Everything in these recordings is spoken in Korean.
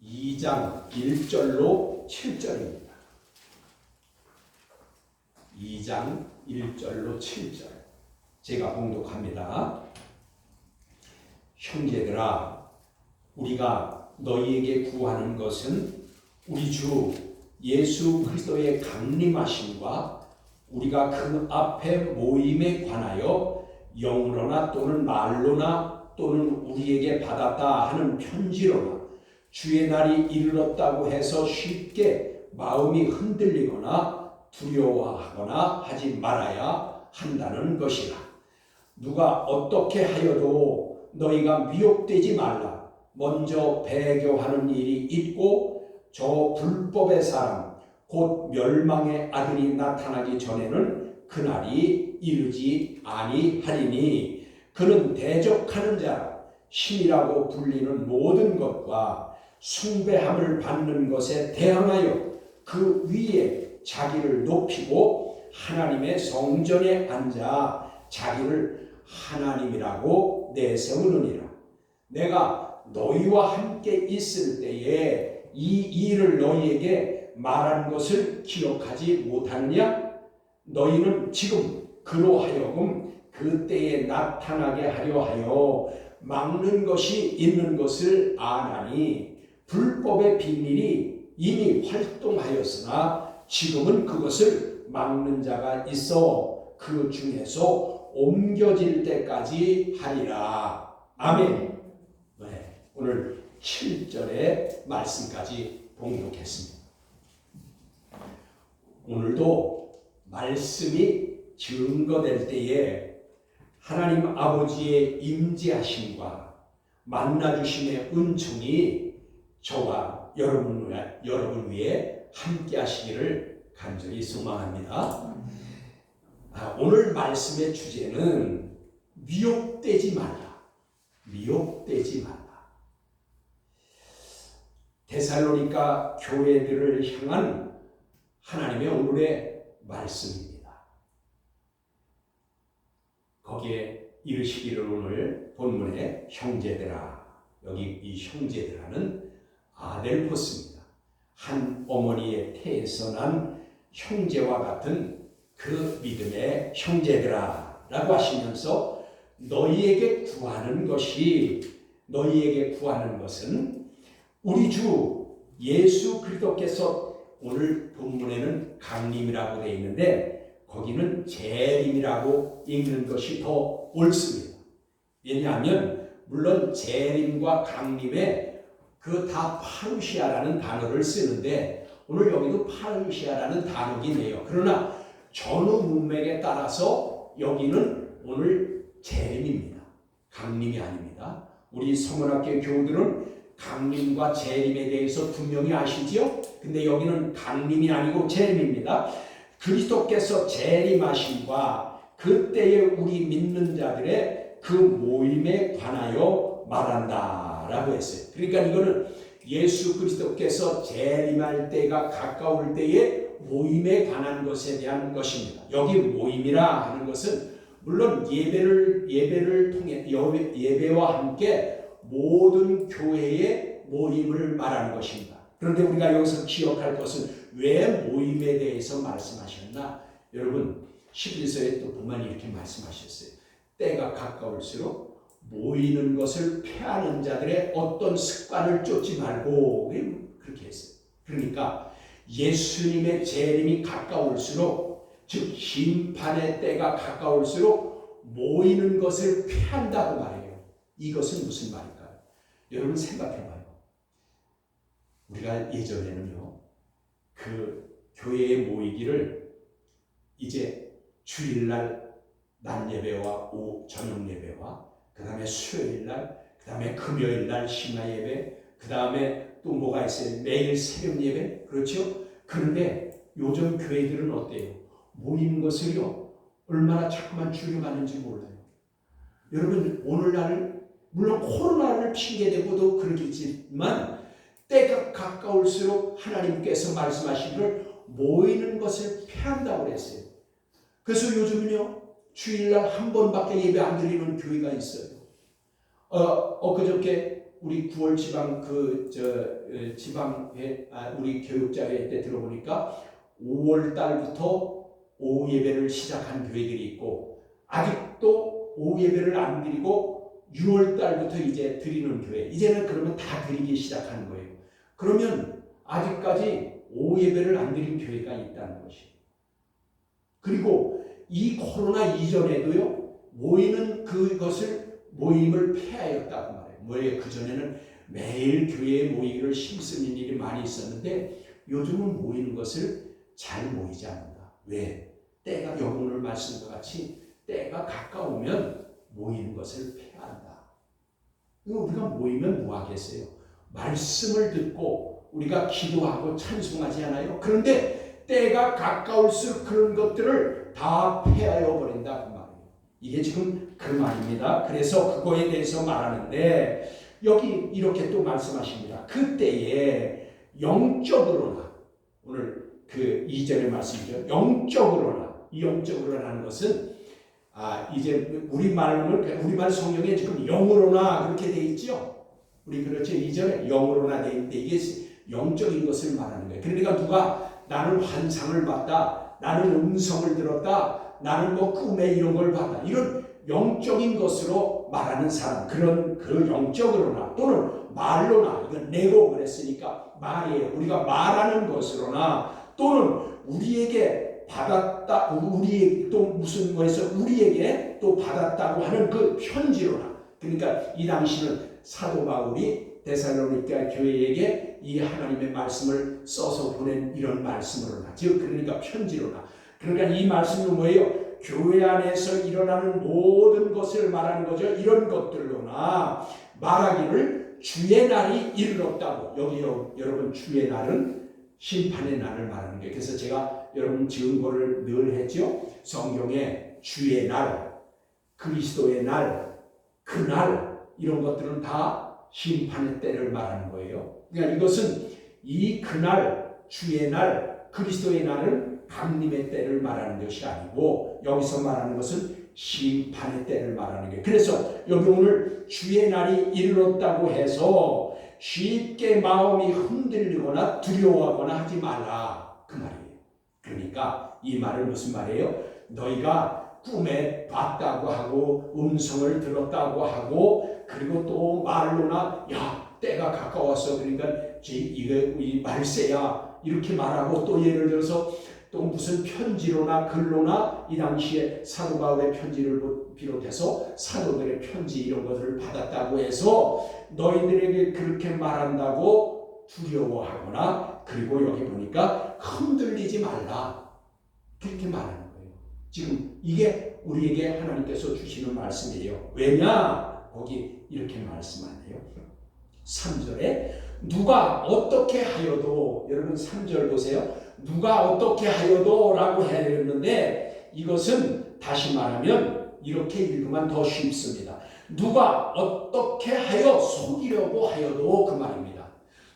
2장 1절로 7절입니다. 2장 1절로 7절 제가 봉독합니다. 형제들아, 우리가 너희에게 구하는 것은 우리 주 예수 그리스도의 강림하심과 우리가 그 앞에 모임에 관하여 영으로나 또는 말로나 또는 우리에게 받았다 하는 편지로나 주의 날이 이르렀다고 해서 쉽게 마음이 흔들리거나 두려워하거나 하지 말아야 한다는 것이라. 누가 어떻게 하여도 너희가 미혹되지 말라. 먼저 배교하는 일이 있고 저 불법의 사람 곧 멸망의 아들이 나타나기 전에는 그날이 이르지 아니하리니 그는 대적하는 자라. 신이라고 불리는 모든 것과 숭배함을 받는 것에 대항하여 그 위에 자기를 높이고 하나님의 성전에 앉아 자기를 하나님이라고 내세우느니라. 내가 너희와 함께 있을 때에 이 일을 너희에게 말한 것을 기억하지 못하느냐? 너희는 지금 그로 하여금 그때에 나타나게 하려 하여 막는 것이 있는 것을 아나니 불법의 비밀이 이미 활동하였으나 지금은 그것을 막는 자가 있어 그 중에서 옮겨질 때까지 하리라. 아멘. 네, 오늘 7절의 말씀까지 봉독했습니다. 오늘도 말씀이 증거될 때에 하나님 아버지의 임재하심과 만나주심의 은총이 저와 여러분 위에 함께 하시기를 간절히 소망합니다. 오늘 말씀의 주제는 미혹되지 말라. 미혹되지 말라. 데살로니가 교회들을 향한 하나님의 오늘의 말씀입니다. 거기에 이르시기를 오늘 본문에 형제들아, 여기 이 형제들아는 아델포스입니다. 한 어머니의 태에서 난 형제와 같은 그 믿음의 형제들아 라고 하시면서 너희에게 구하는 것은 우리 주 예수 그리스도께서 오늘 본문에는 강림이라고 되어 있는데 거기는 재림이라고 읽는 것이 더 옳습니다. 왜냐하면 물론 재림과 강림에 그 다 파루시아라는 단어를 쓰는데 오늘 여기도 파루시아라는 단어이네요. 그러나 전후 문맥에 따라서 여기는 오늘 재림입니다. 강림이 아닙니다. 우리 성문학교 교우들은 강림과 재림에 대해서 분명히 아시죠? 근데 여기는 강림이 아니고 재림입니다. 그리스도께서 재림하심과 그때의 우리 믿는 자들의 그 모임에 관하여 말한다라고 했어요. 그러니까 이거는 예수 그리스도께서 재림할 때가 가까울 때의 모임에 관한 것에 대한 것입니다. 여기 모임이라 하는 것은 물론 예배를 통해 예배와 함께 모든 교회의 모임을 말하는 것입니다. 그런데 우리가 여기서 기억할 것은 왜 모임에 대해서 말씀하셨나? 여러분 11서에 또 보면 이렇게 말씀하셨어요. 때가 가까울수록 모이는 것을 패하는 자들의 어떤 습관을 쫓지 말고 그렇게 했어요. 그러니까 예수님의 재림이 가까울수록 즉 심판의 때가 가까울수록 모이는 것을 피한다고 말해요. 이것은 무슨 말일까요? 여러분 생각해봐요. 우리가 예전에는요 그 교회에 모이기를 이제 주일날 낮 예배와 저녁 예배와 그 다음에 수요일날 그 다음에 금요일날 심야 예배 그 다음에 또 뭐가 있어요? 매일 새벽 예배 그렇죠? 그런데 요즘 교회들은 어때요? 모이는 것을요 얼마나 자꾸만 줄여가는지 몰라요. 여러분 오늘날 물론 코로나를 핑계대고도 그러겠지만 때가 가까울수록 하나님께서 말씀하시기를 모이는 것을 피한다고 그랬어요. 그래서 요즘은요 주일날 한 번밖에 예배 안 드리는 교회가 있어요. 엊그저께 우리 9월 지방 우리 교육자회 때 들어보니까 5월 달부터 오후 예배를 시작한 교회들이 있고 아직도 오후 예배를 안 드리고 6월 달부터 이제 드리는 교회, 이제는 그러면 다 드리기 시작하는 거예요. 그러면 아직까지 오후 예배를 안 드린 교회가 있다는 것이에요. 그리고 이 코로나 이전에도요, 모임을 폐하였다고 말해요. 뭐예요? 그전에는 매일 교회에 모이기를 힘쓰는 일이 많이 있었는데 요즘은 모이는 것을 잘 모이지 않는다. 왜? 때가 여기 오늘 말씀과 같이 때가 가까우면 모이는 것을 폐한다. 우리가 모이면 뭐 하겠어요? 말씀을 듣고 우리가 기도하고 찬송하지 않아요? 그런데 때가 가까울수록 그런 것들을 다 폐하여 버린다 그 말이에요. 이게 지금 그 말입니다. 그래서 그거에 대해서 말하는데 여기 이렇게 또 말씀하십니다. 그때에 영적으로나, 오늘 그 이전의 말씀이죠. 영적으로나, 이 영적으로라는 것은 이제 우리말 성경에 지금 영으로나 그렇게 돼 있죠. 우리 그렇죠. 이전에 영으로나 돼 있는데 이게 영적인 것을 말하는 거예요. 그러니까 누가 나는 환상을 봤다, 나는 음성을 들었다, 나는 뭐 꿈에 이런 걸 봤다, 이런 영적인 것으로 말하는 사람, 그런 그 영적으로나 또는 말로나, 이건 내고 그랬으니까 말이에요. 우리가 말하는 것으로나 또는 우리에게 받았다, 우리 또 무슨 거에서 우리에게 또 받았다고 하는 그 편지로나, 그러니까 이 당시는 사도 바울이 데살로니가 교회에게 이 하나님의 말씀을 써서 보낸 이런 말씀으로나, 즉 그러니까 편지로나, 그러니까 이 말씀은 뭐예요? 교회 안에서 일어나는 모든 것을 말하는 거죠. 이런 것들로나 말하기를 주의 날이 이르렀다고. 여기 여러분 주의 날은 심판의 날을 말하는 거예요. 그래서 제가 여러분 증거를 늘 했죠. 성경에 주의 날, 그리스도의 날, 그날, 이런 것들은 다 심판의 때를 말하는 거예요. 그러니까 이것은 이 그날, 주의 날, 그리스도의 날은 강림의 때를 말하는 것이 아니고 여기서 말하는 것은 심판의 때를 말하는 거예요. 그래서 여기 오늘 주의 날이 이르렀다고 해서 쉽게 마음이 흔들리거나 두려워하거나 하지 말라 그 말이에요. 그러니까 이 말은 무슨 말이에요? 너희가 꿈에 봤다고 하고 음성을 들었다고 하고 그리고 또 말로나 야 때가 가까웠어 그러니까 이거 이 말세야 이렇게 말하고 또 예를 들어서 또 무슨 편지로나 글로나 이 당시에 사도 바울의 편지를 비롯해서 사도들의 편지 이런 것들을 받았다고 해서 너희들에게 그렇게 말한다고 두려워하거나 그리고 여기 보니까 흔들리지 말라 그렇게 말하는 거예요. 지금 이게 우리에게 하나님께서 주시는 말씀이에요. 왜냐? 거기 이렇게 말씀하네요. 3절에 누가 어떻게 하여도, 여러분 3절 보세요. 누가 어떻게 하여도 라고 해야 되는데 이것은 다시 말하면 이렇게 읽으면 더 쉽습니다. 누가 어떻게 하여 속이려고 하여도 그 말입니다.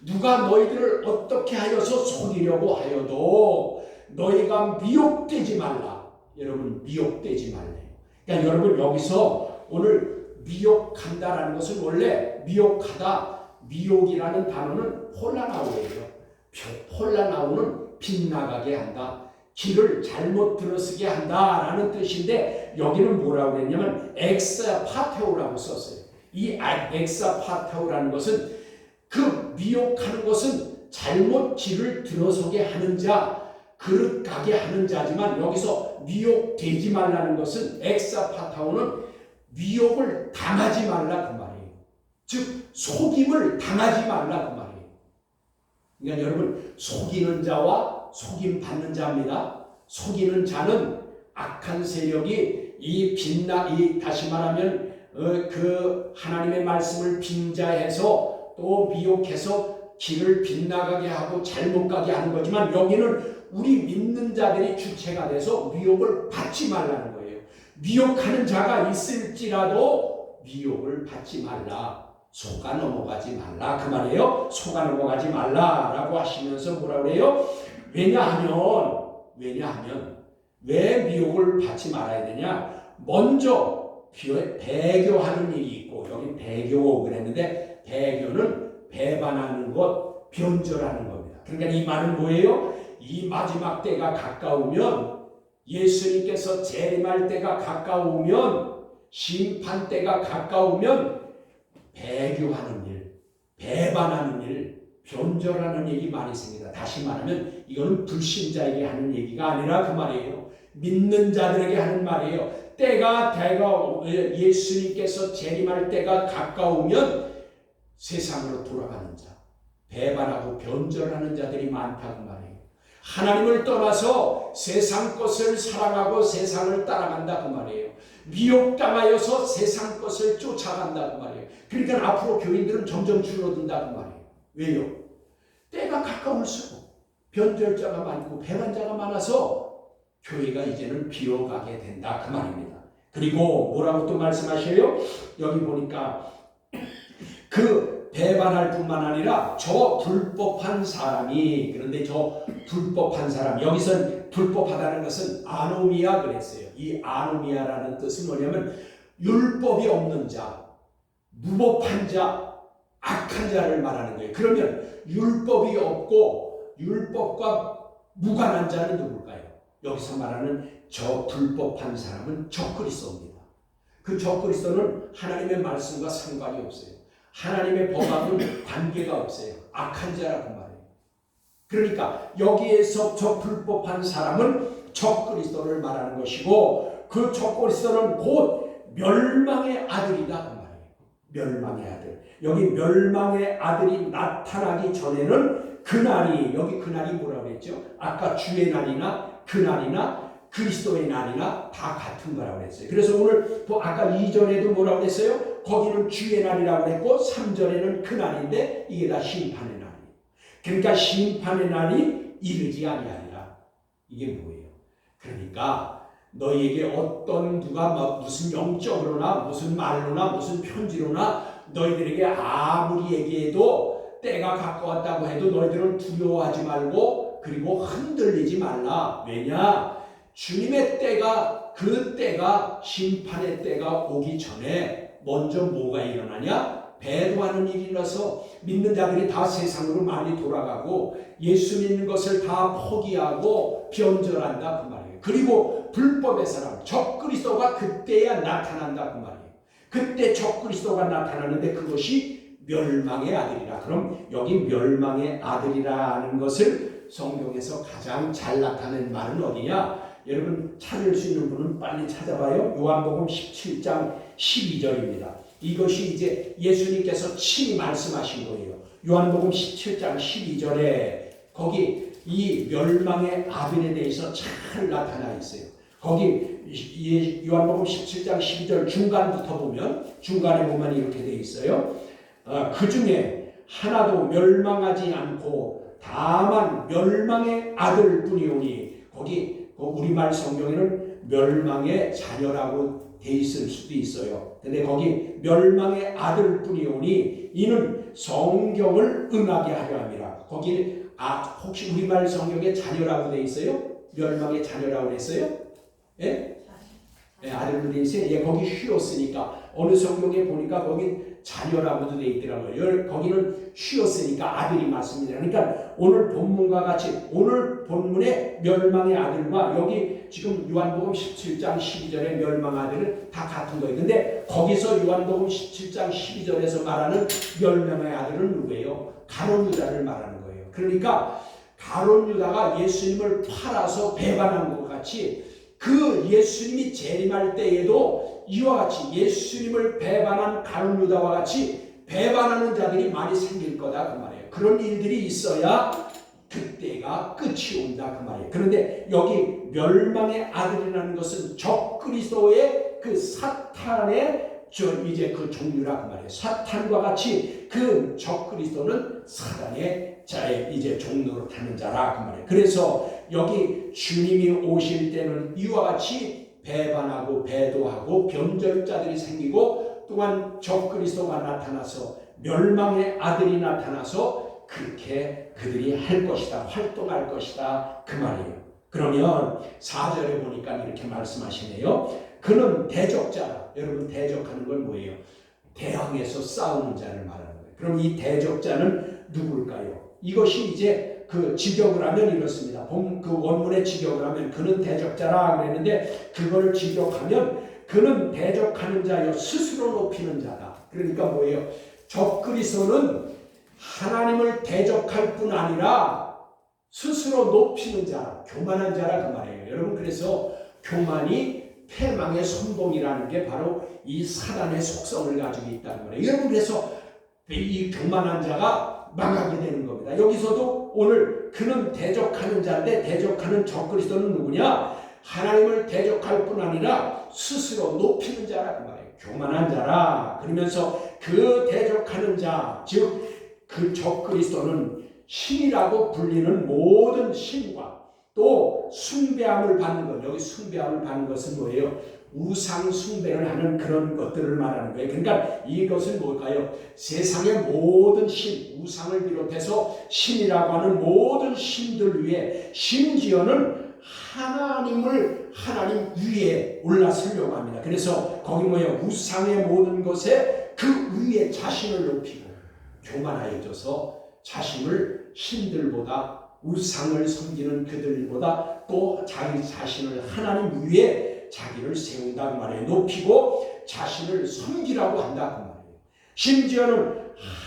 누가 너희들을 어떻게 하여서 속이려고 하여도 너희가 미혹되지 말라. 여러분 미혹되지 말래요. 그러니까 여러분 여기서 오늘 미혹한다라는 것은 원래 미혹하다, 미혹이라는 단어는 홀라나오예요. 홀라나오는 빗나가게 한다. 길을 잘못 들어서게 한다라는 뜻인데 여기는 뭐라고 그랬냐면 엑사파테오라고 썼어요. 이 엑사파테오라는 것은 그 미혹하는 것은 잘못 길을 들어서게 하는 자, 그릇 가게 하는 자지만 여기서 미혹되지 말라는 것은 엑사파테오는 미혹을 당하지 말라 그 말이에요. 즉 속임을 당하지 말라 그 말이에요. 그러니까 여러분 속이는 자와 속임 받는 자입니다. 속이는 자는 악한 세력이 다시 말하면 그 하나님의 말씀을 빙자해서 또 미혹해서 길을 빗나가게 하고 잘못 가게 하는 거지만 여기는 우리 믿는 자들이 주체가 돼서 미혹을 받지 말라는 거예요. 미혹하는 자가 있을지라도 미혹을 받지 말라. 속아 넘어가지 말라 그 말이에요. 속아 넘어가지 말라라고 하시면서 뭐라 그래요? 왜냐하면 왜 미혹을 받지 말아야 되냐? 먼저 배교하는 일이 있고 여기 배교 그랬는데 배교는 배반하는 것, 변절하는 겁니다. 그러니까 이 말은 뭐예요? 이 마지막 때가 가까우면, 예수님께서 재림할 때가 가까우면, 심판 때가 가까우면 배교하는 일, 배반하는 일, 변절하는 일이 많이 생깁니다. 다시 말하면 이거는 불신자에게 하는 얘기가 아니라 그 말이에요. 믿는 자들에게 하는 말이에요. 때가 예수님께서 재림할 때가 가까우면 세상으로 돌아가는 자, 배반하고 변절하는 자들이 많다고 말해요. 하나님을 떠나서 세상 것을 사랑하고 세상을 따라간다 그 말이에요. 미혹당하여서 세상 것을 쫓아간다 그 말이에요. 그러니까 앞으로 교인들은 점점 줄어든다 그 말이에요. 왜요? 때가 가까울수록 변절자가 많고 배반자가 많아서 교회가 이제는 비어가게 된다 그 말입니다. 그리고 뭐라고 또 말씀하셔요? 여기 보니까 그 배반할 뿐만 아니라 저 불법한 사람이, 그런데 저 불법한 사람, 여기선 불법하다는 것은 아노미아 그랬어요. 이 아노미아라는 뜻은 뭐냐면 율법이 없는 자, 무법한 자, 악한 자를 말하는 거예요. 그러면 율법이 없고 율법과 무관한 자는 누굴까요? 여기서 말하는 저 불법한 사람은 적그리스도입니다. 그 적그리스도는 하나님의 말씀과 상관이 없어요. 하나님의 법하고는 관계가 없어요. 악한 자라고 말해요. 그러니까 여기에서 저 불법한 사람은 적그리스도를 말하는 것이고, 그 적그리스도는 곧 멸망의 아들이다 그 말이에요. 멸망의 아들. 여기 멸망의 아들이 나타나기 전에는 그날이, 여기 그날이 뭐라고 그랬죠? 아까 주의 날이나 그날이나 그리스도의 날이나 다 같은 거라고 했어요. 그래서 오늘 또 아까 2절에도 뭐라고 했어요? 거기는 주의 날이라고 했고 3절에는 그날인데 이게 다 심판의 날이에요. 그러니까 심판의 날이 이르지 아니하리라. 이게 뭐예요? 그러니까 너희에게 어떤 누가 무슨 영적으로나 무슨 말로나 무슨 편지로나 너희들에게 아무리 얘기해도 때가 가까웠다고 해도 너희들은 두려워하지 말고 그리고 흔들리지 말라. 왜냐? 주님의 때가, 그 때가, 심판의 때가 오기 전에 먼저 뭐가 일어나냐? 배도하는 일이 일어나서 믿는 자들이 다 세상으로 많이 돌아가고 예수 믿는 것을 다 포기하고 변절한다 그 말이에요. 그리고 불법의 사람, 적그리스도가 그때야 나타난다 그 말이에요. 그때 적그리스도가 나타나는데 그것이 멸망의 아들이라. 그럼 여기 멸망의 아들이라는 것을 성경에서 가장 잘 나타낸 말은 어디냐? 여러분 찾을 수 있는 분은 빨리 찾아봐요. 요한복음 17장 12절입니다. 이것이 이제 예수님께서 친히 말씀하신 거예요. 요한복음 17장 12절에 거기 이 멸망의 아들에 대해서 잘 나타나 있어요. 거기 요한복음 17장 12절 중간부터 보면, 중간에 보면 이렇게 돼 있어요. 그 중에 하나도 멸망하지 않고 다만 멸망의 아들뿐이오니, 거기 우리말 성경에는 멸망의 자녀라고 돼 있을 수도 있어요. 근데 거기 멸망의 아들뿐이오니 이는 성경을 응하게 하려 함이라. 거기 혹시 우리말 성경에 자녀라고 돼 있어요? 멸망의 자녀라고 했어요? 예? 예, 아들로 돼 있어요. 예, 거기 쉬었으니까 어느 성경에 보니까 거기 자녀라고도 돼 있더라고요. 거기는 쉬었으니까 아들이 맞습니다. 그러니까 오늘 본문과 같이 오늘 본문의 멸망의 아들과 여기 지금 요한복음 17장 12절의 멸망 아들은 다 같은 거예요. 근데 거기서 요한복음 17장 12절에서 말하는 멸망의 아들은 누구예요? 가룟 유다를 말하는 거예요. 그러니까 가룟 유다가 예수님을 팔아서 배반한 것 같이 그 예수님이 재림할 때에도 이와 같이 예수님을 배반한 가룟 유다와 같이 배반하는 자들이 많이 생길 거다 그 말이에요. 그런 일들이 있어야 그때가 끝이 온다 그 말이에요. 그런데 여기 멸망의 아들이라는 것은 적그리스도의 그 사탄의 이제 그 종류라 그 말이에요. 사탄과 같이 그 적그리스도는 사단의 자의 이제 종로로 타는 자라 그 말이에요. 그래서 여기 주님이 오실 때는 이와 같이 배반하고 배도하고 변절자들이 생기고 또한 적그리스도가 나타나서 멸망의 아들이 나타나서 그렇게 그들이 할 것이다, 활동할 것이다 그 말이에요. 그러면 4절에 보니까 이렇게 말씀하시네요. 그는 대적자라. 여러분 대적하는 건 뭐예요? 대항해서 싸우는 자를 말하는 거예요. 그럼 이 대적자는 누구일까요? 이것이 이제 그 직역을 하면 이렇습니다. 그 원문의 직역을 하면 그는 대적자라 그랬는데 그걸 직역하면 그는 대적하는 자여 스스로 높이는 자다. 그러니까 뭐예요? 적그리스도는 하나님을 대적할 뿐 아니라 스스로 높이는 자라, 교만한 자라 그 말이에요. 여러분, 그래서 교만이 패망의 선봉이라는 게 바로 이 사단의 속성을 가지고 있다는 거예요. 여러분, 그래서 이 교만한 자가 망하게 되는 겁니다. 여기서도 오늘 그는 대적하는 자인데 대적하는 적그리스도는 누구냐? 하나님을 대적할 뿐 아니라 스스로 높이는 자라 그 말이에요. 교만한 자라. 그러면서 그 대적하는 자, 즉 그 적그리스도는 신이라고 불리는 모든 신과 또 숭배함을 받는 것, 여기 숭배함을 받는 것은 뭐예요? 우상 숭배를 하는 그런 것들을 말하는 거예요. 그러니까 이것은 뭘까요? 세상의 모든 신, 우상을 비롯해서 신이라고 하는 모든 신들 위에 심지어는 하나님 위에 올라서려고 합니다. 그래서 거기 뭐예요? 우상의 모든 것에 그 위에 자신을 높이고 교만하여져서 자신을 신들보다 우상을 섬기는 그들보다 또 자기 자신을 하나님 위에 자기를 세운다고 말해요. 높이고 자신을 섬기라고 한다고 말해요. 심지어는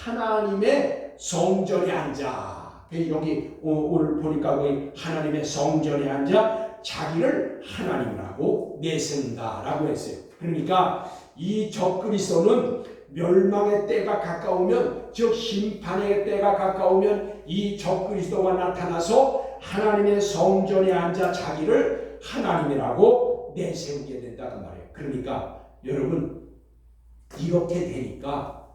하나님의 성전에 앉아, 여기 오늘 보니까 거기 하나님의 성전에 앉아 자기를 하나님이라고 내세운다라고 했어요. 그러니까 이 적그리스도는 멸망의 때가 가까우면, 즉 심판의 때가 가까우면 이 적그리스도가 나타나서 하나님의 성전에 앉아 자기를 하나님이라고 내세우게 된다 그 말이에요. 그러니까 여러분, 이렇게 되니까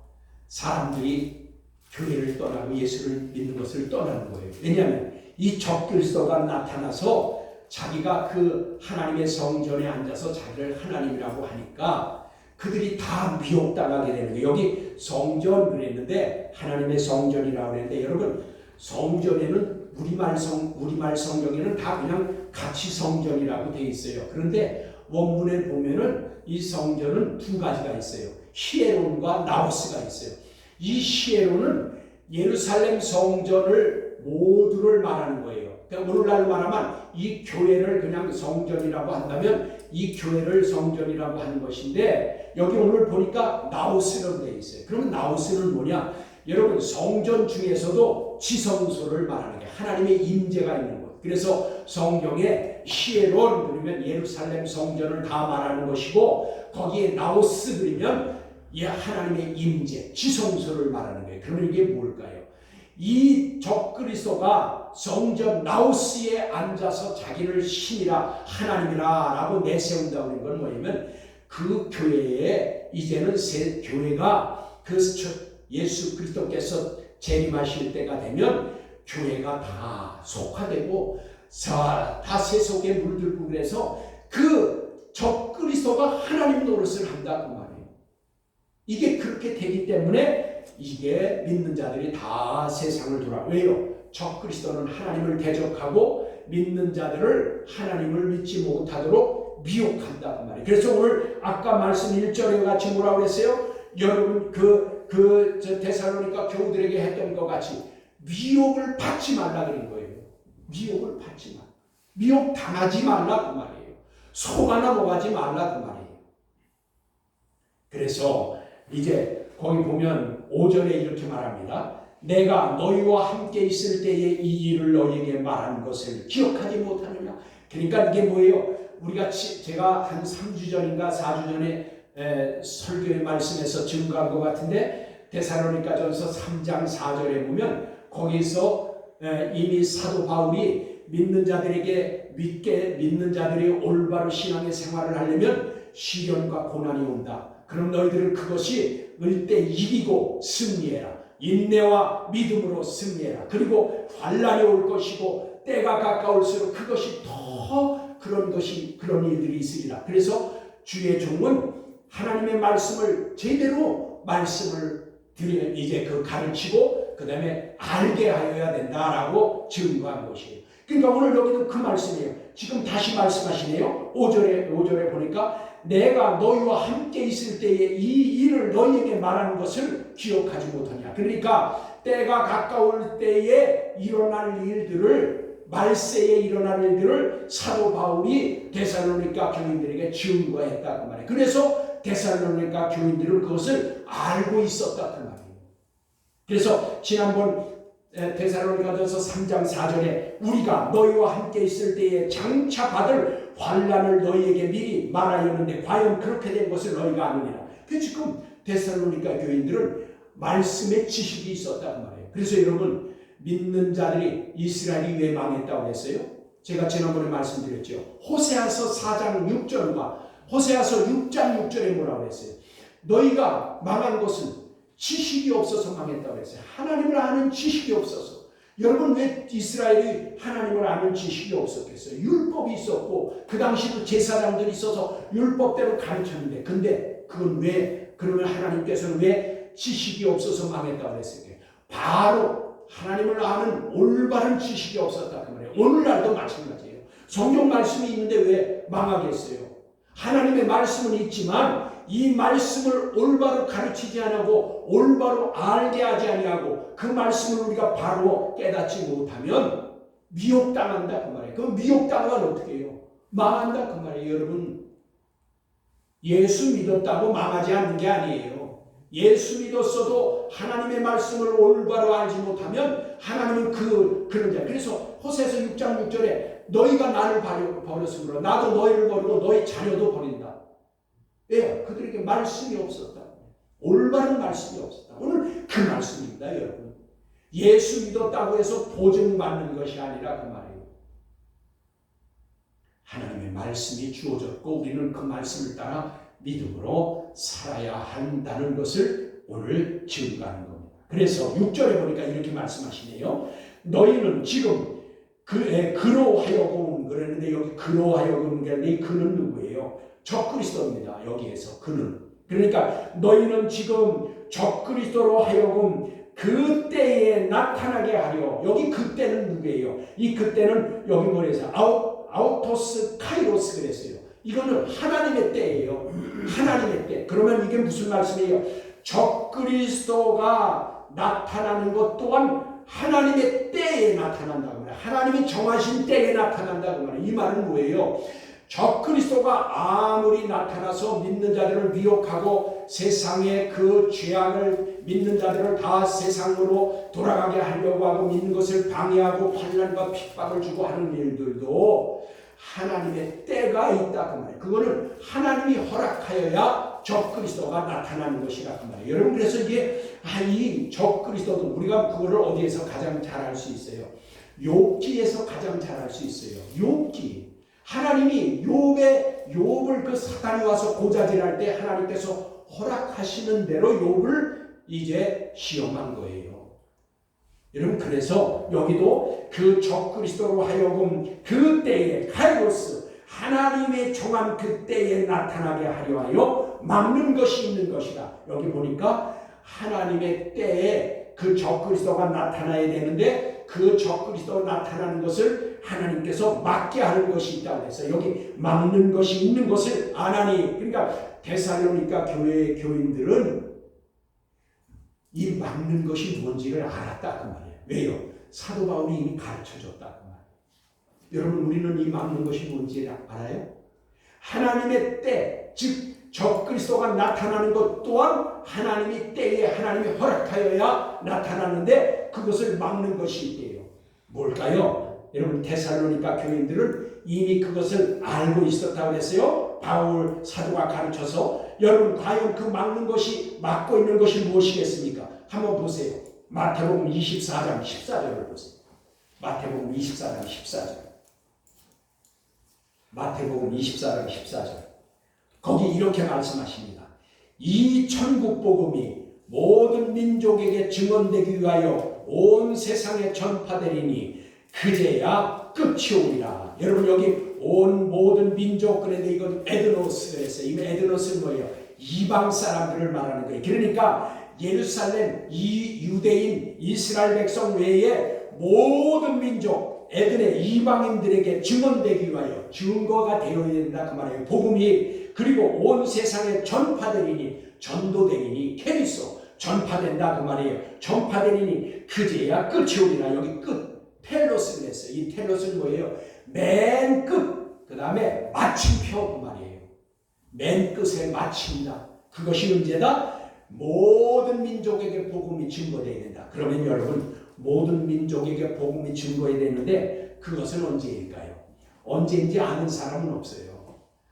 사람들이 교회를 떠나고 예수를 믿는 것을 떠나는 거예요. 왜냐하면 이 적그리스도가 나타나서 자기가 그 하나님의 성전에 앉아서 자기를 하나님이라고 하니까 그들이 다 미혹당하게 되는 거예요. 여기 성전 그랬는데 하나님의 성전이라고 그랬는데 여러분, 성전에는 우리말 성경에는 다 그냥 같이 성전이라고 되어 있어요. 그런데 원문에 보면은 이 성전은 두 가지가 있어요. 히에론과 나오스가 있어요. 이 히에론은 예루살렘 성전을 모두를 말하는 거예요. 그러니까 오늘날 말하면 이 교회를 그냥 성전이라고 한다면 이 교회를 성전이라고 하는 것인데, 여기 오늘 보니까 나우스로 되어 있어요. 그러면 나우스는 뭐냐? 여러분, 성전 중에서도 지성소를 말하는 게 하나님의 임재가 있는 곳. 그래서 성경에 히에론 그러면 예루살렘 성전을 다 말하는 것이고, 거기에 나우스 그러면 하나님의 임재, 지성소를 말하는 거예요. 그러면 이게 뭘까요? 이 적그리스도가 성전 나우스에 앉아서 자기를 신이라 하나님이라 라고 내세운다고 하는 건 뭐냐면, 그 교회에 이제는 새 교회가 그 예수 그리스도께서 재림하실 때가 되면 교회가 다 속화되고 다 세속에 물들고, 그래서 그 적그리스도가 하나님 노릇을 한다고 말이에요. 이게 그렇게 되기 때문에 이게 믿는 자들이 다 세상을 돌아. 왜요? 적그리스도는 하나님을 대적하고 믿는 자들을 하나님을 믿지 못하도록 미혹한다고 말이에요. 그래서 오늘 아까 말씀 1절에 같이 뭐라고 그랬어요? 여러분 데살로니가 교우들에게 했던 것 같이 미혹을 받지 말라 그런 거예요. 미혹을 받지 말라. 미혹 당하지 말라 그 말이에요. 속아 넘어가지 말라 그 말이에요. 그래서 이제 거기 보면 5절에 이렇게 말합니다. 내가 너희와 함께 있을 때에 이 일을 너희에게 말한 것을 기억하지 못하느냐. 그러니까 이게 뭐예요? 우리가 제가 한 3주 전인가 4주 전에 설교의 말씀에서 증거한 것 같은데, 데살로니가전서 3장 4절에 보면 거기서 이미 사도 바울이 믿는 자들이 올바른 신앙의 생활을 하려면 시련과 고난이 온다. 그럼 너희들은 그것이 을 때 이기고 승리해라. 인내와 믿음으로 승리해라. 그리고 환난이 올 것이고 때가 가까울수록 그것이 더 그런 일들이 있으리라. 그래서 주의 종은 하나님의 말씀을 제대로 드리면 이제 그 가르치고 그 다음에 알게 하여야 된다라고 증거한 것이에요. 그러니까 오늘 여기도 그 말씀이에요. 지금 다시 말씀하시네요. 5절에 보니까 내가 너희와 함께 있을 때에 이 일을 너희에게 말하는 것을 기억하지 못하냐. 그러니까 때가 가까울 때에 일어날 일들을, 말세에 일어날 일들을 사도 바울이 데살로니가 교인들에게 증거했다 그 말이에요. 그래서 데살로니가 교인들은 그것을 알고 있었다 그 말이에요. 그래서 지난번 데살로니가전서 3장 4절에 우리가 너희와 함께 있을 때에 장차 받을 환난을 너희에게 미리 말하였는데 과연 그렇게 된 것을 너희가 아느니라. 그 지금 데살로니가 교인들은 말씀의 지식이 있었다 그 말이에요. 그래서 여러분, 믿는 자들이 이스라엘이 왜 망했다고 했어요? 제가 지난번에 말씀드렸죠. 호세아서 4장 6절과 호세아서 6장 6절에 뭐라고 했어요? 너희가 망한 것은 지식이 없어서 망했다고 했어요. 하나님을 아는 지식이 없어서. 여러분, 왜 이스라엘이 하나님을 아는 지식이 없었겠어요? 율법이 있었고 그 당시도 제사장들이 있어서 율법대로 가르쳤는데, 근데 그건 왜, 그러면 하나님께서는 왜 지식이 없어서 망했다고 했을까요? 바로 하나님을 아는 올바른 지식이 없었다 그 말이에요. 오늘날도 마찬가지예요. 성경 말씀이 있는데 왜 망하겠어요? 하나님의 말씀은 있지만 이 말씀을 올바로 가르치지 않고 올바로 알게 하지 아니하고 그 말씀을 우리가 바로 깨닫지 못하면 미혹당한다 그 말이에요. 그럼 미혹당하면 어떻게 해요? 망한다 그 말이에요. 여러분, 예수 믿었다고 망하지 않는 게 아니에요. 예수 믿었어도 하나님의 말씀을 올바로 알지 못하면 하나님은 그런 자. 그래서 호세아서 6장 6절에 너희가 나를 버렸으므로 나도 너희를 버리고 너희 자녀도 버린다. 왜? 그들에게 말씀이 없었다. 올바른 말씀이 없었다. 오늘 그 말씀입니다, 여러분. 예수 믿었다고 해서 보증받는 것이 아니라 그 말이에요. 하나님의 말씀이 주어졌고 우리는 그 말씀을 따라 믿음으로 살아야 한다는 것을 오늘 증거하는 겁니다. 그래서 6절에 보니까 이렇게 말씀하시네요. 너희는 지금 그로 하여금 그랬는데 여기 그로 하여금 그랬는데 이 그는 누구예요? 적그리스도입니다. 여기에서 그는. 그러니까 너희는 지금 적그리스도로 하여금 그때에 나타나게 하려. 여기 그때는 누구예요? 이 그때는 여기 뭐래서 아우토스 카이로스 그랬어요. 이거는 하나님의 때예요. 하나님의 때. 그러면 이게 무슨 말씀이에요? 적그리스도가 나타나는 것 또한 하나님의 때에 나타난다고 말해요. 하나님이 정하신 때에 나타난다고 말해요. 이 말은 뭐예요? 적그리스도가 아무리 나타나서 믿는 자들을 미혹하고 세상의 그 죄악을 믿는 자들을 다 세상으로 돌아가게 하려고 하고 믿는 것을 방해하고 환난과 핍박을 주고 하는 일들도 하나님의 때가 있다 그 말이에요. 그거는 하나님이 허락하여야 적그리스도가 나타나는 것이라 그 말이에요. 여러분, 그래서 이게 이 적그리스도도 우리가 그거를 어디에서 가장 잘 알 수 있어요? 욥기에서 가장 잘 알 수 있어요. 욥기. 하나님이 욥을 그 사단이 와서 고자질할 때 하나님께서 허락하시는 대로 욥을 이제 시험한 거예요. 여러분, 그래서 여기도 그 적그리스도로 하여금 그 때에 카이로스 하나님의 정한 그 때에 나타나게 하려 하여 막는 것이 있는 것이다. 여기 보니까 하나님의 때에 그 적그리스도가 나타나야 되는데 그 적그리스도가 나타나는 것을 하나님께서 막게 하는 것이 있다고 해서 여기 막는 것이 있는 것을 안 하니, 그러니까 데살로니가 교회의 교인들은 이 막는 것이 뭔지를 알았다 그 말이에요. 왜요? 사도 바울이 이미 가르쳐줬다 그 말이에요. 여러분, 우리는 이 막는 것이 뭔지 알아요? 하나님의 때, 즉 적그리스도가 나타나는 것 또한 하나님이 때에 하나님이 허락하여야 나타나는데 그것을 막는 것이 있대요. 뭘까요? 여러분, 데살로니가 교인들은 이미 그것을 알고 있었다고 했어요. 바울 사도가 가르쳐서. 여러분, 과연 그 막는 것이, 막고 있는 것이 무엇이겠습니까? 한번 보세요. 마태복음 24장 14절을 보세요. 마태복음 24장 14절. 마태복음 24장 14절. 거기 이렇게 말씀하십니다. 이 천국 복음이 모든 민족에게 증언되기 위하여 온 세상에 전파되리니 그제야 끝이 오리라. 여러분, 여기 온 모든 민족, 그런데 이건 에드노스 그랬어요. 이 에드노스는 뭐예요? 이방 사람들을 말하는 거예요. 그러니까 예루살렘, 이 유대인, 이스라엘 백성 외에 모든 민족, 에덴의 이방인들에게 증언되기 위하여 증거가 되어야 된다 그 말이에요. 복음이. 그리고 온 세상에 전파되리니, 전도되리니, 케리소. 전파된다 그 말이에요. 전파되니 그제야 끝이 오리라. 여기 끝 텔로스를 했어요. 이 텔로스는 뭐예요? 맨 끝, 그 다음에 마침표 그 말이에요. 맨 끝에 마침이다. 그것이 언제다? 모든 민족에게 복음이 증거되어야 된다. 그러면 여러분 모든 민족에게 복음이 증거해야 되는데 그것은 언제일까요? 언제인지 아는 사람은 없어요.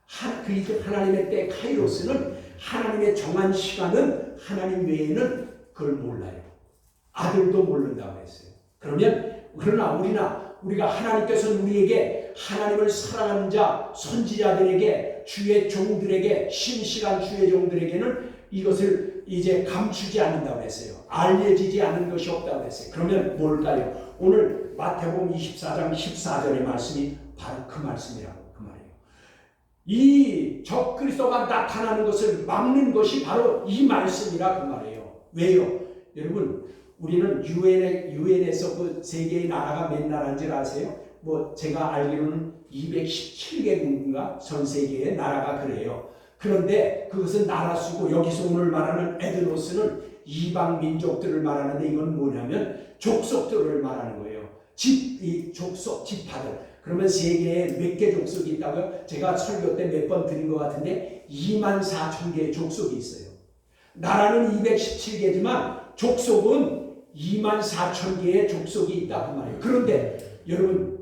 하나님의 때 카이로스는 하나님의 정한 시간은 하나님 외에는 그걸 몰라요. 아들도 모른다고 했어요. 그러나 우리가 하나님께서 우리에게 하나님을 사랑하는 자 선지자들에게 주의 종들에게 신실한 주의 종들에게는 이것을 이제 감추지 않는다고 했어요. 알려지지 않은 것이 없다고 했어요. 그러면 뭘까요? 오늘 마태복음 24장 14절의 말씀이 바로 그 말씀이라고 그 말이에요. 이 적그리스도가 나타나는 것을 막는 것이 바로 이 말씀이라 그 말이에요. 왜요? 여러분 우리는 유엔에서 그 세계의 나라가 몇 나라인지 아세요? 뭐 제가 알기로는 217개국인가 전 세계의 나라가 그래요. 그런데 그것은 나라 수고 여기서 오늘 말하는 에드노스는 이방 민족들을 말하는데 이건 뭐냐면 족속들을 말하는 거예요. 이 족속 지파들. 그러면 세계에 몇 개 족속이 있다고요? 제가 설교 때 몇 번 드린 것 같은데 24,000개의 족속이 있어요. 나라는 217개지만 족속은 24,000개의 족속이 있다 그 말이에요. 그런데 여러분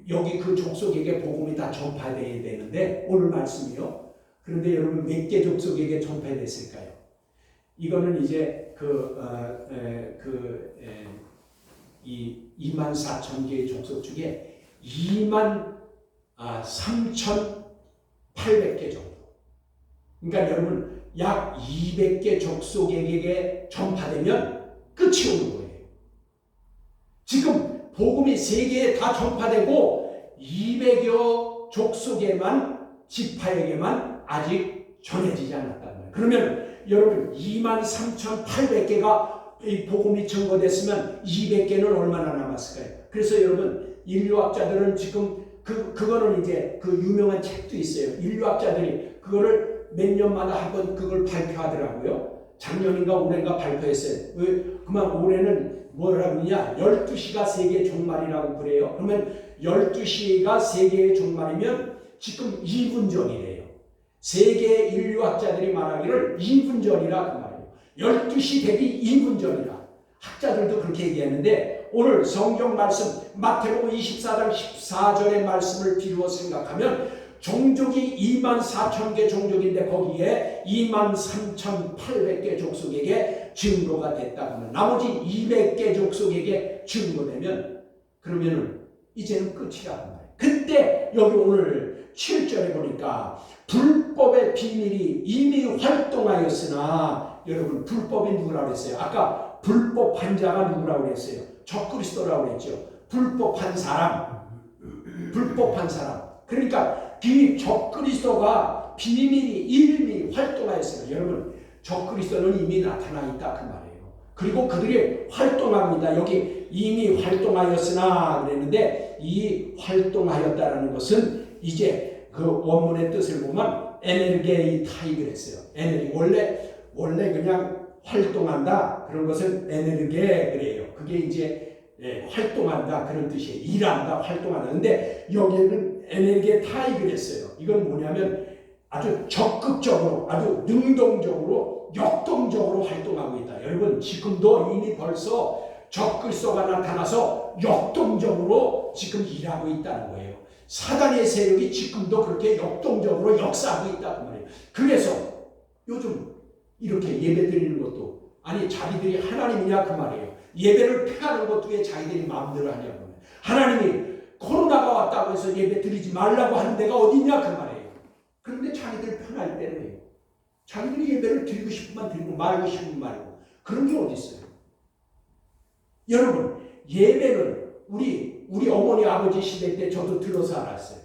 여기 그 족속에게 복음이 다 전파되어야 되는데 오늘 말씀이요. 그런데 여러분 몇 개 족속에게 전파됐을까요? 이거는 이제 이 24,000개의 족속 중에 23,800개 정도. 그러니까 여러분 약 200개 족속에게 전파되면 끝이 오는 거예요. 지금 복음이 세계에 다 전파되고 200여 족속에만 지파에게만 아직 전해지지 않았다는 거예요. 그러면 여러분 23,800개가 이 복음이 증거됐으면 200개는 얼마나 남았을까요? 그래서 여러분 인류학자들은 지금 그거는 이제 그 유명한 책도 있어요. 인류학자들이 그거를 몇 년마다 한 번 그걸 발표하더라고요. 작년인가 올해인가 발표했어요. 왜 그만 올해는 뭐라고 하냐? 12시가 세계의 종말이라고 그래요. 그러면 12시가 세계의 종말이면 지금 2분 전이래요. 세계 인류학자들이 말하기를 2분 전이라 그 말이에요. 12시 대비 2분 전이라. 학자들도 그렇게 얘기했는데 오늘 성경 말씀 마태복음 24장 14절의 말씀을 비추어 생각하면 종족이 24,000개 종족인데 거기에 23,800개 족속에게 증거가 됐다고 하면 나머지 200개 족속에게 증거되면 그러면은 이제는 끝이라고 말이에요. 그때 여기 오늘 7절에 보니까 불법의 비밀이 이미 활동하였으나 여러분 불법이 누구라고 했어요? 아까 불법한 자가 누구라고 그랬어요? 적그리스도라고 그랬죠. 불법한 사람. 그러니까 이 적그리스도가 비밀이 이미 활동하였어요. 여러분 적그리스도는 이미 나타나 있다 그 말이에요. 그리고 그들이 활동합니다. 여기 이미 활동하였으나 그랬는데 이 활동하였다라는 것은 이제 그 원문의 뜻을 보면 에네르게이타이 그랬어요. 원래 그냥 활동한다 그런 것은 에네르게 그래요. 그게 이제 활동한다 그런 뜻이에요. 일한다 활동한다. 근데 여기에는 에네르게타이 그랬어요. 이건 뭐냐면 아주 적극적으로 아주 능동적으로 역동적으로 활동하고 있다. 여러분 지금도 이미 벌써 적그리스도가 나타나서 역동적으로 지금 일하고 있다는 거예요. 사단의 세력이 지금도 그렇게 역동적으로 역사하고 있다고 말이에요. 그래서 요즘 이렇게 예배 드리는 것도 아니 자기들이 하나님이냐 그 말이에요. 예배를 피하는 것도 왜 자기들이 마음대로 하냐고. 하나님이 코로나가 왔다고 해서 예배 드리지 말라고 하는 데가 어디냐 그 말이에요. 그런데 자기들 편할 때는 해요. 자기들이 예배를 드리고 싶으면 드리고 말고 싶으면 말고 그런 게 어디 있어요. 여러분 예배는 우리 어머니 아버지 시대 때 저도 들어서 알았어요.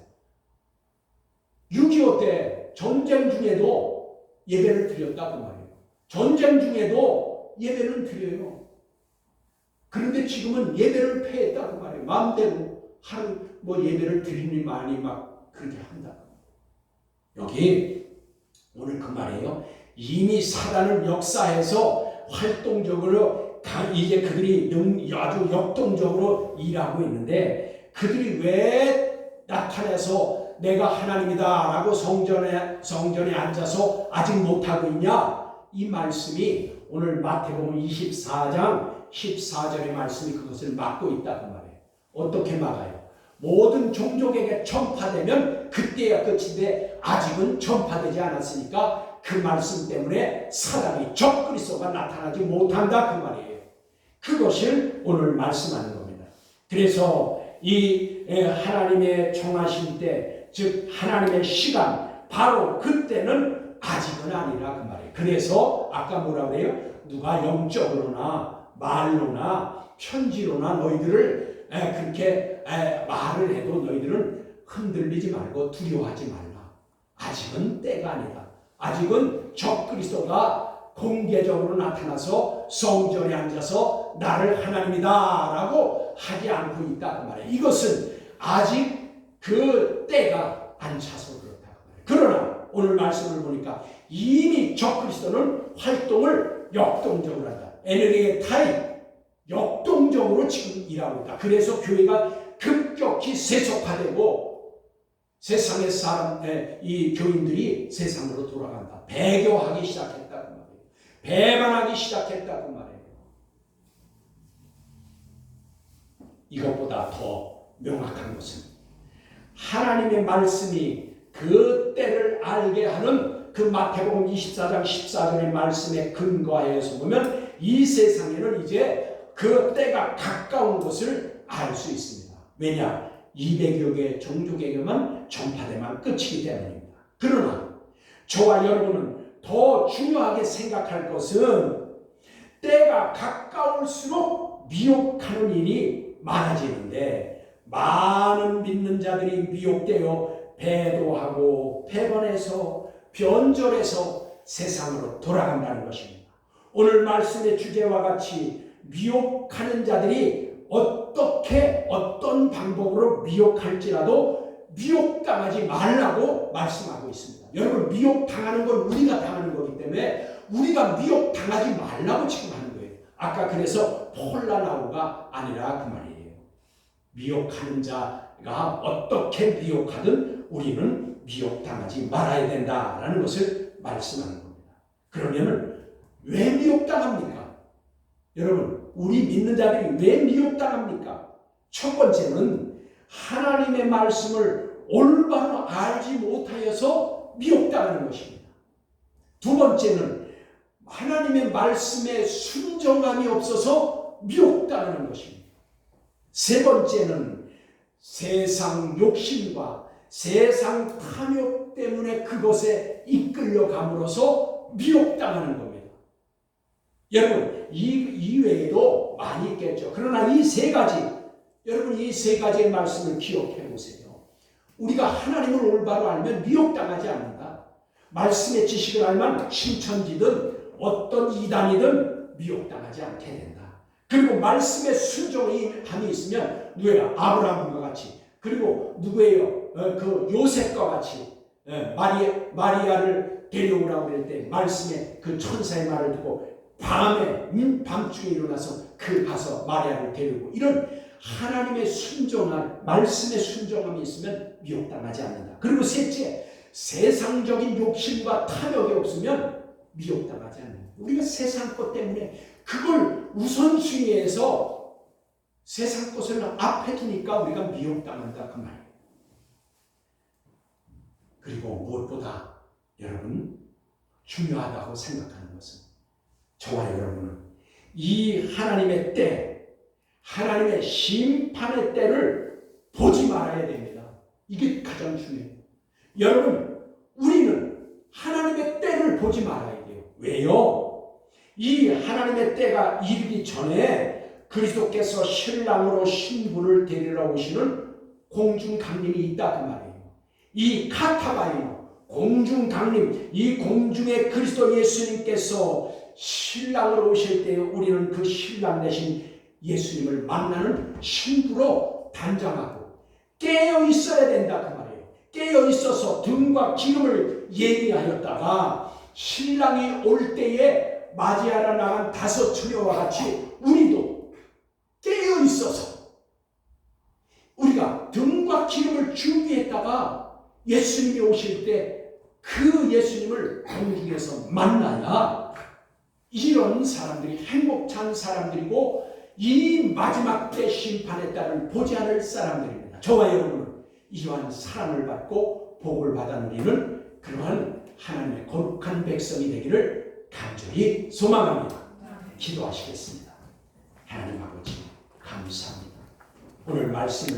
6.25 때 전쟁 중에도 예배를 드렸다고 말이에요. 전쟁 중에도 예배는 드려요. 그런데 지금은 예배를 폐했다고 말해요. 마음대로 하루 예배를 드리니 많이 막 그렇게 한다. 여기 오늘 그 말이에요. 이미 사단을 역사해서 활동적으로 이제 그들이 아주 역동적으로 일하고 있는데 그들이 왜 나타나서 내가 하나님이다 라고 성전에 앉아서 아직 못하고 있냐? 이 말씀이 오늘 마태복음 24장 14절의 말씀이 그것을 막고 있다고 말해요. 어떻게 막아요? 모든 종족에게 전파되면 그때야 끝인데 아직은 전파되지 않았으니까 그 말씀 때문에 사람이 적그리스도가 나타나지 못한다 그 말이에요. 그것을 오늘 말씀하는 겁니다. 그래서 이 하나님의 정하신 때, 즉 하나님의 시간, 바로 그때는 아직은 아니라 그 말이에요. 그래서 아까 뭐라 그래요? 누가 영적으로나 말로나 편지로나 너희들을 그렇게 말을 해도 너희들은 흔들리지 말고 두려워하지 말라. 아직은 때가 아니다. 아직은 적그리스도가 공개적으로 나타나서 성전에 앉아서 나를 하나님이다 라고 하지 않고 있다 그 말이에요. 이것은 아직 그 때가 안 차서 그렇다 그 말이에요. 그러나 오늘 말씀을 보니까 이미 적그리스도는 활동을 역동적으로 한다. 에너지의 타입 역동적으로 지금 일하고 있다. 그래서 교회가 급격히 세속화되고 세상의 이 교인들이 세상으로 돌아간다. 배교하기 시작했다 그 말이에요. 배반하기 시작했다 그 말이에요. 이것보다 더 명확한 것은 하나님의 말씀이 그 때를 알게 하는 그 마태복음 24장 14절의 말씀에 근거하여서 보면 이 세상에는 이제 그 때가 가까운 것을 알 수 있습니다. 왜냐? 200여 개 종족에게만 전파되면 끝이기 때문입니다. 그러나 저와 여러분은 더 중요하게 생각할 것은 때가 가까울수록 미혹하는 일이 많아지는데 많은 믿는 자들이 미혹되어 배도하고 패번해서 변절해서 세상으로 돌아간다는 것입니다. 오늘 말씀의 주제와 같이 미혹하는 자들이 어떤 방법으로 미혹할지라도 미혹당하지 말라고 말씀하고 있습니다. 여러분 미혹당하는 건 우리가 당하는 거기 때문에 우리가 미혹당하지 말라고 지금 하는 거예요. 아까 그래서 폴라나우가 아니라 그 말이에요. 미혹하는 자가 어떻게 미혹하든 우리는 미혹당하지 말아야 된다라는 것을 말씀하는 겁니다. 그러면은 왜 미혹당합니까? 여러분 우리 믿는 자들이 왜 미혹당합니까? 첫 번째는 하나님의 말씀을 올바로 알지 못하여서 미혹당하는 것입니다. 두 번째는 하나님의 말씀에 순종함이 없어서 미혹당하는 것입니다. 세 번째는 세상 욕심과 세상 탐욕 때문에 그것에 이끌려감으로써 미혹당하는 겁니다. 여러분 이 외에도 많이 있겠죠. 그러나 이 세 가지, 여러분 이 세 가지의 말씀을 기억해 보세요. 우리가 하나님을 올바로 알면 미혹당하지 않는다. 말씀의 지식을 알면 신천지든 어떤 이단이든 미혹당하지 않게 된다. 그리고 말씀의 순종함이 있으면 누구예요? 아브라함과 같이, 그리고 누구예요? 그 요셉과 같이 마리아를 데려오라고 그럴 때 말씀의 그 천사의 말을 듣고 밤중에 일어나서 가서 마리아를 데리고, 이런 하나님의 순종함, 말씀의 순종함이 있으면 미혹당하지 않는다. 그리고 셋째, 세상적인 욕심과 탐욕이 없으면 미혹당하지 않는다. 우리가 세상 것 때문에 그걸 우선순위해서 세상 것을 앞에 두니까 우리가 미혹당한다 그 말이에요. 그리고 무엇보다 여러분 중요하다고 생각하는 것은 저와 여러분은 이 하나님의 때, 하나님의 심판의 때를 보지 말아야 됩니다. 이게 가장 중요해요. 여러분, 우리는 하나님의 때를 보지 말아야 돼요. 왜요? 이 하나님의 때가 이르기 전에 그리스도께서 신랑으로 신부를 데리러 오시는 공중강림이 있다 그 말이에요. 이 카타바이노 공중강림, 이 공중의 그리스도 예수님께서 신랑으로 오실 때 우리는 그 신랑 되신 예수님을 만나는 신부로 단장하고 깨어 있어야 된다 그 말이에요. 깨어 있어서 등과 기름을 예비하였다가 신랑이 올 때에 맞이하러 나간 5 처녀와 같이 우리도 깨어 있어서 우리가 등과 기름을 준비했다가 예수님이 오실 때 그 예수님을 공중에서 만나야 이런 사람들이 행복한 사람들이고 이 마지막 때 심판의 날을 보지 않을 사람들입니다. 저와 여러분은 이러한 사랑을 받고 복을 받아 누리는 그러한 하나님의 거룩한 백성이 되기를 간절히 소망합니다. 기도하시겠습니다. 하나님 아버지 감사합니다. 오늘 말씀을